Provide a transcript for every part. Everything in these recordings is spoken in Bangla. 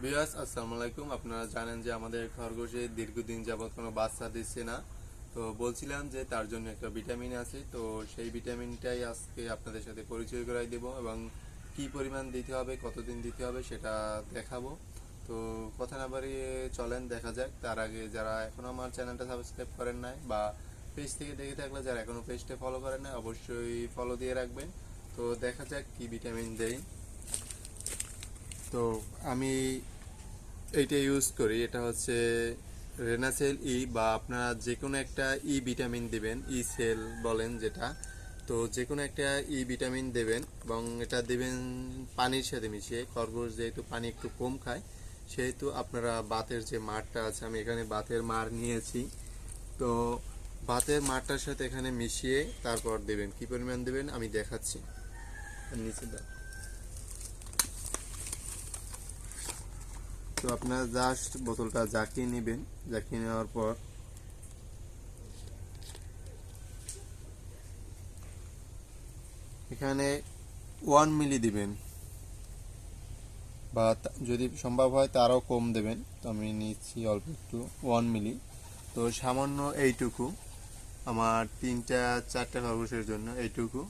ভিউয়ার্স আসসালামু আলাইকুম। আপনারা জানেন যে আমাদের খরগোশে দীর্ঘদিন যাবত কোনো বাচ্চা দিচ্ছে না। তো বলছিলাম যে তার জন্য একটা ভিটামিন আছে, তো সেই ভিটামিনটাই আজকে আপনাদের সাথে পরিচয় করাই দেব এবং কি পরিমাণ দিতে হবে, কতদিন দিতে হবে সেটা দেখাবো। তো কথা না বাড়িয়ে চলেন দেখা যাক। তার আগে যারা এখনও আমার চ্যানেলটা সাবস্ক্রাইব করেন নাই বা পেজ থেকে দেখে থাকলে যারা এখনও পেজটা ফলো করেন না অবশ্যই ফলো দিয়ে রাখবেন। তো দেখা যাক কি ভিটামিন দেই। তো আমি এইটা ইউজ করি, এটা হচ্ছে রেনাসেল ই, বা আপনারা যে কোনো একটা ই ভিটামিন দিবেন, ই সেল বলেন যেটা। তো যে কোনো একটা ই ভিটামিন দেবেন এবং এটা দেবেন পানির সাথে মিশিয়ে। খরগোশ যেহেতু পানি একটু কম খায় সেহেতু আপনারা বাতের যে মাড়টা আছে, আমি এখানে বাতের মাড় নিয়েছি, তো বাতের মাড়টার সাথে এখানে মিশিয়ে তারপর দেবেন। কি পরিমাণ দেবেন আমি দেখাচ্ছি। নিচে দাও। তো আপনারা জাস্ট বোতলটা জাকিয়ে নেবেন। জাকিয়ে নেওয়ার পর এখানে 1 মিলি দিবেন, বা যদি সম্ভব হয় তারও কম দেবেন। তো আমি নিচ্ছি অল্প একটু, 1 মিলি। তো সামান্য এইটুকু, আমার 3-4টা খরগোশের জন্য এইটুকু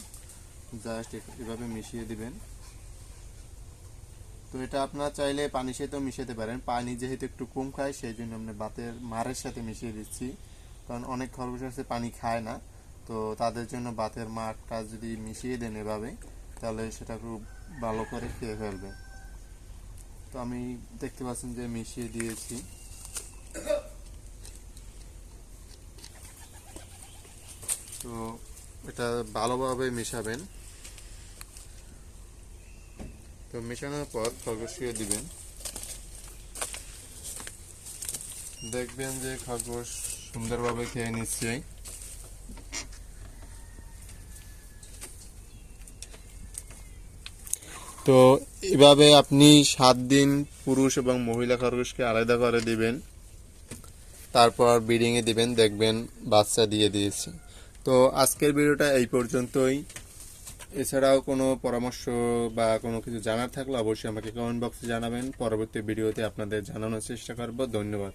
জাস্ট এভাবে মিশিয়ে দিবেন। তো এটা আপনারা চাইলে পানির সাথেও মিশাতে পারেন। পানি যেহেতু একটু কম খায় সেই জন্য আমরা বাতের মাড়ের সাথে মিশিয়ে দিচ্ছি, কারণ অনেক খরগোশ আছে পানি খায় না, তো তাদের জন্য বাতের মাড়টা যদি মিশিয়ে দেন এভাবে তাহলে সেটা খুব ভালো করে খেয়ে ফেলবে। তো আমি দেখতে পাচ্ছেন যে মিশিয়ে দিয়েছি। তো এটা ভালোভাবে মেশাবেন। তো মেশানোর পর খরগোশিয়ে দিবেন। দেখবেন যে খরগোশ সুন্দরভাবে খেয়ে নিচ্ছে। তো এভাবে আপনি 7 দিন পুরুষ এবং মহিলা খরগোশকে আলাদা করে দিবেন, তারপর ব্রিডিংয়ে দিবেন, দেখবেন বাচ্চা দিয়ে দিয়েছে। তো আজকের ভিডিওটা এই পর্যন্তই। এছাড়াও কোনো পরামর্শ বা কোনো কিছু জানার থাকলে অবশ্যই আমাকে কমেন্ট বক্সে জানাবেন। পরবর্তী ভিডিওতে আপনাদের জানানোর চেষ্টা করব। ধন্যবাদ।